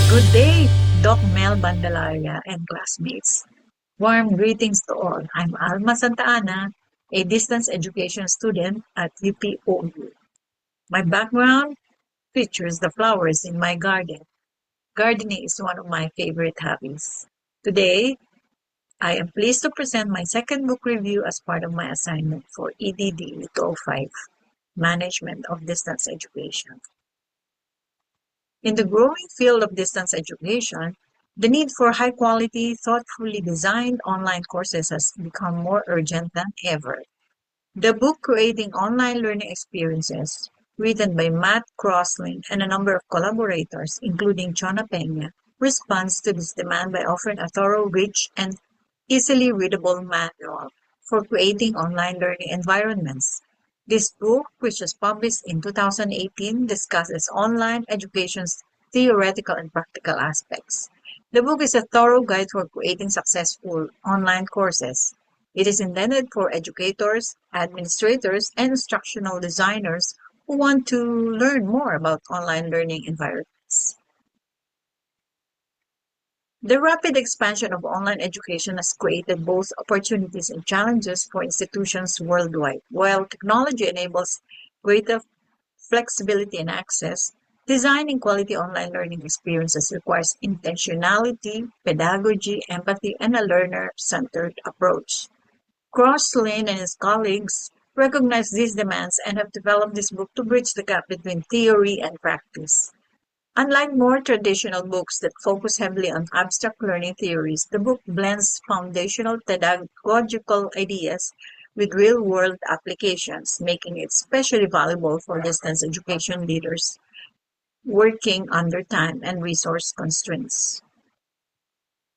Good day, Doc Mel Bandalaria and classmates. Warm greetings to all. I'm Alma Santa Ana, a distance education student at UPOU. My background features the flowers in my garden. Gardening is one of my favorite hobbies. Today, I am pleased to present my second book review as part of my assignment for EDDE 205, Management of Distance Education. In the growing field of distance education, the need for high-quality, thoughtfully designed online courses has become more urgent than ever. The book Creating Online Learning Experiences, written by Matt Crosslin and a number of collaborators, including Chona Peña, responds to this demand by offering a thorough, rich, and easily readable manual for creating online learning environments. This book, which was published in 2018, discusses online education's theoretical and practical aspects. The book is a thorough guide for creating successful online courses. It is intended for educators, administrators, and instructional designers who want to learn more about online learning environments. The rapid expansion of online education has created both opportunities and challenges for institutions worldwide. While technology enables greater flexibility and access, designing quality online learning experiences requires intentionality, pedagogy, empathy, and a learner-centered approach. Crosslin and his colleagues recognize these demands and have developed this book to bridge the gap between theory and practice. Unlike more traditional books that focus heavily on abstract learning theories, the book blends foundational pedagogical ideas with real-world applications, making it especially valuable for distance education leaders working under time and resource constraints.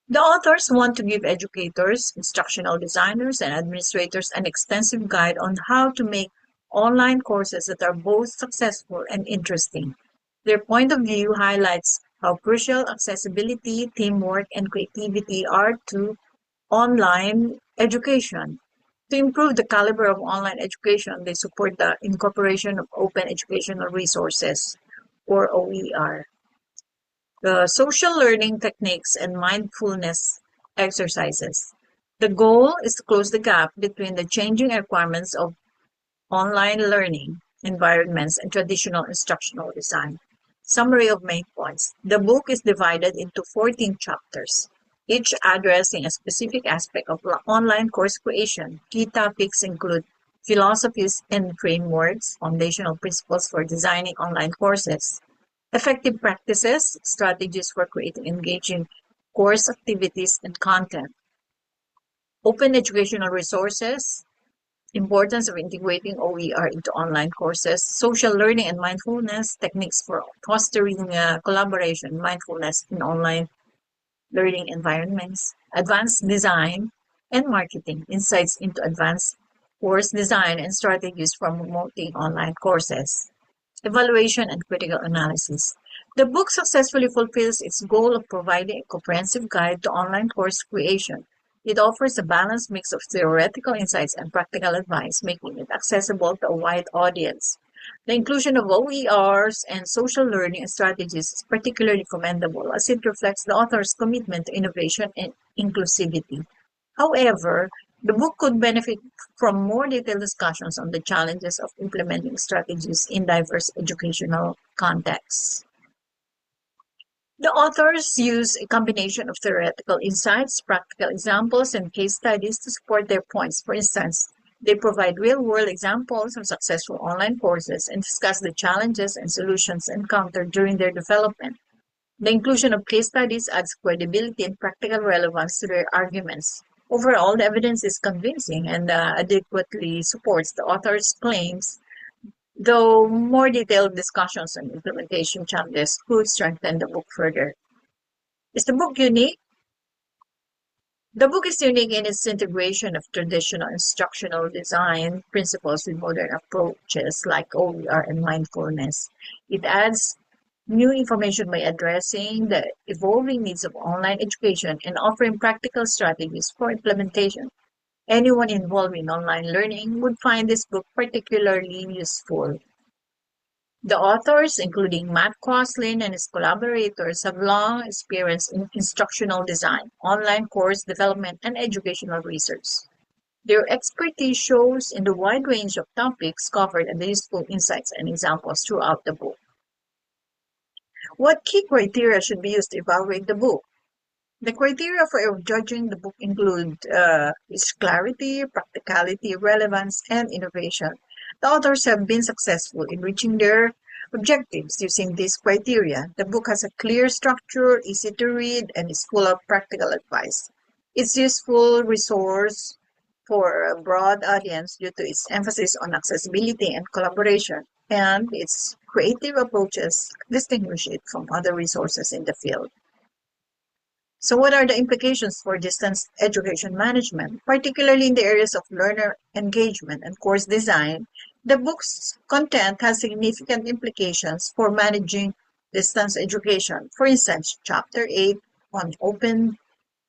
The authors want to give educators, instructional designers, and administrators an extensive guide on how to make online courses that are both successful and interesting. Their point of view highlights how crucial accessibility, teamwork, and creativity are to online education. To improve the caliber of online education, they support the incorporation of open educational resources, or OER, the social learning techniques, and mindfulness exercises. The goal is to close the gap between the changing requirements of online learning environments and traditional instructional design. Summary of main points. The book is divided into 14 chapters, each addressing a specific aspect of online course creation. Key topics include philosophies and frameworks, foundational principles for designing online courses, effective practices, strategies for creating engaging course activities and content, open educational resources, importance of integrating OER into online courses, social learning and mindfulness, techniques for fostering collaboration, mindfulness in online learning environments, advanced design and marketing, insights into advanced course design and strategies for promoting online courses, evaluation and critical analysis. The book successfully fulfills its goal of providing a comprehensive guide to online course creation. It offers a balanced mix of theoretical insights and practical advice, making it accessible to a wide audience. The inclusion of OERs and social learning strategies is particularly commendable as it reflects the author's commitment to innovation and inclusivity. However, the book could benefit from more detailed discussions on the challenges of implementing strategies in diverse educational contexts. The authors use a combination of theoretical insights, practical examples, and case studies to support their points. For instance, they provide real-world examples of successful online courses and discuss the challenges and solutions encountered during their development. The inclusion of case studies adds credibility and practical relevance to their arguments. Overall, the evidence is convincing and adequately supports the author's claims, though more detailed discussions on implementation challenges could strengthen the book further. Is the book unique? The book is unique in its integration of traditional instructional design principles with modern approaches like OER and mindfulness. It adds new information by addressing the evolving needs of online education and offering practical strategies for implementation. Anyone involved in online learning would find this book particularly useful. The authors, including Matt Crosslin and his collaborators, have long experience in instructional design, online course development, and educational research. Their expertise shows in the wide range of topics covered and the useful insights and examples throughout the book. What key criteria should be used to evaluate the book? The criteria for judging the book include its clarity, practicality, relevance, and innovation. The authors have been successful in reaching their objectives using these criteria. The book has a clear structure, easy to read, and is full of practical advice. It's a useful resource for a broad audience due to its emphasis on accessibility and collaboration, and its creative approaches distinguish it from other resources in the field. So what are the implications for distance education management, particularly in the areas of learner engagement and course design? The book's content has significant implications for managing distance education. For instance, Chapter 8 on open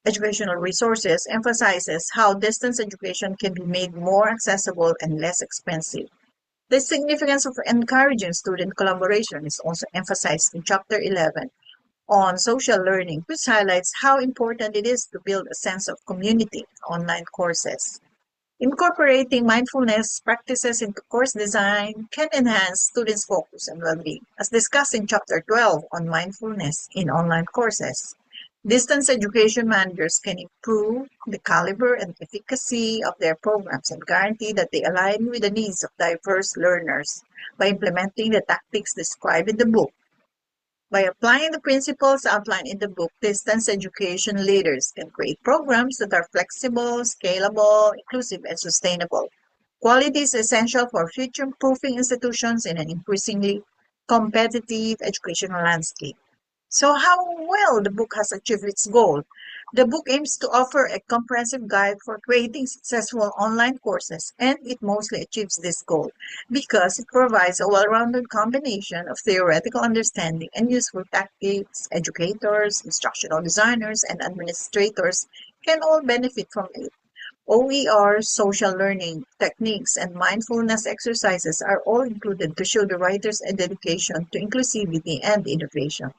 educational resources emphasizes how distance education can be made more accessible and less expensive. The significance of encouraging student collaboration is also emphasized in Chapter 11 on social learning, which highlights how important it is to build a sense of community in online courses. Incorporating mindfulness practices into course design can enhance students' focus and well-being, as discussed in Chapter 12 on mindfulness in online courses. Distance education managers can improve the caliber and efficacy of their programs and guarantee that they align with the needs of diverse learners by implementing the tactics described in the book. By applying the principles outlined in the book, distance education leaders can create programs that are flexible, scalable, inclusive, and sustainable. Quality is essential for future-proofing institutions in an increasingly competitive educational landscape. So how well the book has achieved its goal? The book aims to offer a comprehensive guide for creating successful online courses, and it mostly achieves this goal because it provides a well-rounded combination of theoretical understanding and useful tactics. Educators, instructional designers, and administrators can all benefit from it. OER, social learning techniques, and mindfulness exercises are all included to show the writer's dedication to inclusivity and innovation.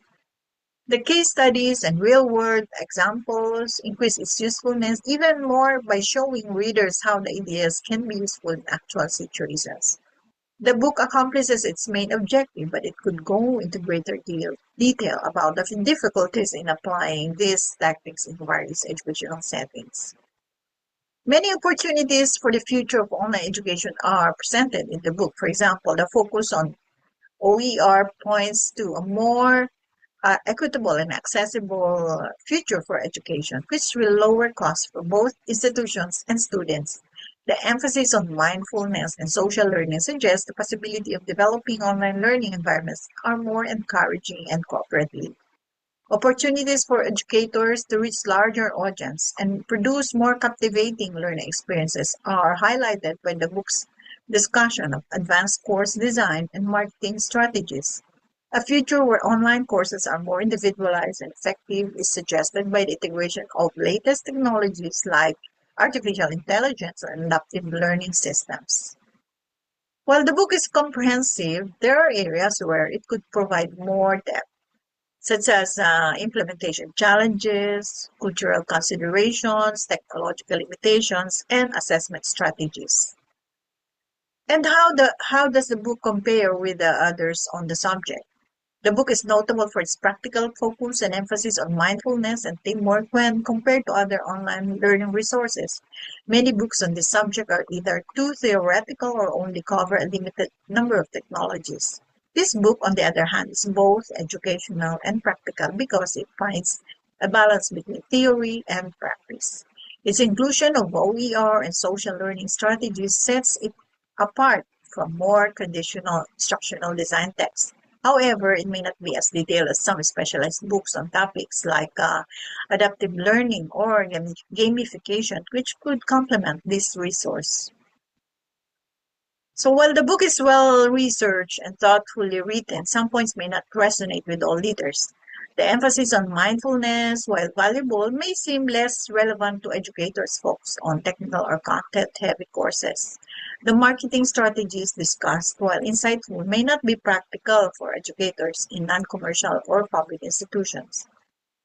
The case studies and real-world examples increase its usefulness even more by showing readers how the ideas can be useful in actual situations. The book accomplishes its main objective, but it could go into greater detail about the difficulties in applying these tactics in various educational settings. Many opportunities for the future of online education are presented in the book. For example, the focus on OER points to a more equitable and accessible future for education, which will lower costs for both institutions and students. The emphasis on mindfulness and social learning suggests the possibility of developing online learning environments are more encouraging and cooperative. Opportunities for educators to reach larger audience and produce more captivating learning experiences are highlighted by the book's discussion of advanced course design and marketing strategies. A future where online courses are more individualized and effective is suggested by the integration of latest technologies like artificial intelligence and adaptive learning systems. While the book is comprehensive, there are areas where it could provide more depth, such as implementation challenges, cultural considerations, technological limitations, and assessment strategies. And how does the book compare with the others on the subject? The book is notable for its practical focus and emphasis on mindfulness and teamwork when compared to other online learning resources. Many books on this subject are either too theoretical or only cover a limited number of technologies. This book, on the other hand, is both educational and practical because it finds a balance between theory and practice. Its inclusion of OER and social learning strategies sets it apart from more traditional instructional design texts. However, it may not be as detailed as some specialized books on topics like adaptive learning or gamification, which could complement this resource. So while the book is well researched and thoughtfully written, some points may not resonate with all readers. The emphasis on mindfulness, while valuable, may seem less relevant to educators focused on technical or content-heavy courses. The marketing strategies discussed, while insightful, may not be practical for educators in non-commercial or public institutions.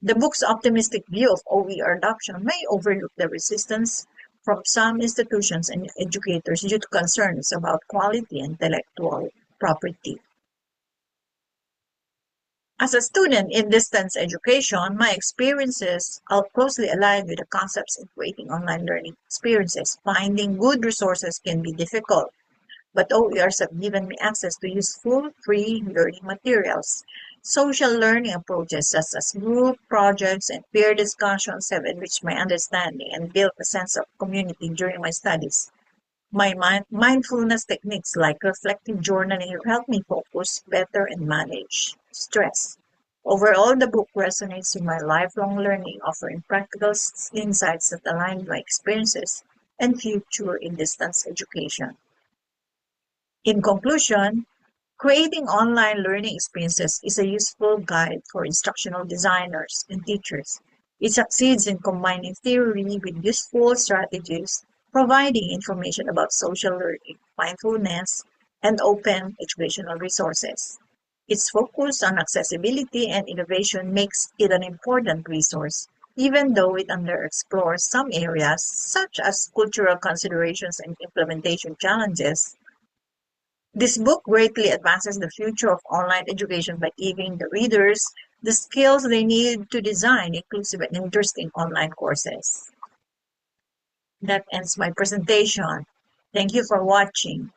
The book's optimistic view of OER adoption may overlook the resistance from some institutions and educators due to concerns about quality and intellectual property. As a student in distance education, my experiences are closely aligned with the concepts in creating online learning experiences. Finding good resources can be difficult, but OERs have given me access to useful, free learning materials. Social learning approaches such as group projects and peer discussions have enriched my understanding and built a sense of community during my studies. My mindfulness techniques like reflective journaling have helped me focus better and manage stress. Overall, the book resonates with my lifelong learning, offering practical insights that align with my experiences and future in distance education. In conclusion, creating online learning experiences is a useful guide for instructional designers and teachers. It succeeds in combining theory with useful strategies, providing information about social learning, mindfulness, and open educational resources. Its focus on accessibility and innovation makes it an important resource, even though it underexplores some areas such as cultural considerations and implementation challenges. This book greatly advances the future of online education by giving the readers the skills they need to design inclusive and interesting online courses. That ends my presentation. Thank you for watching.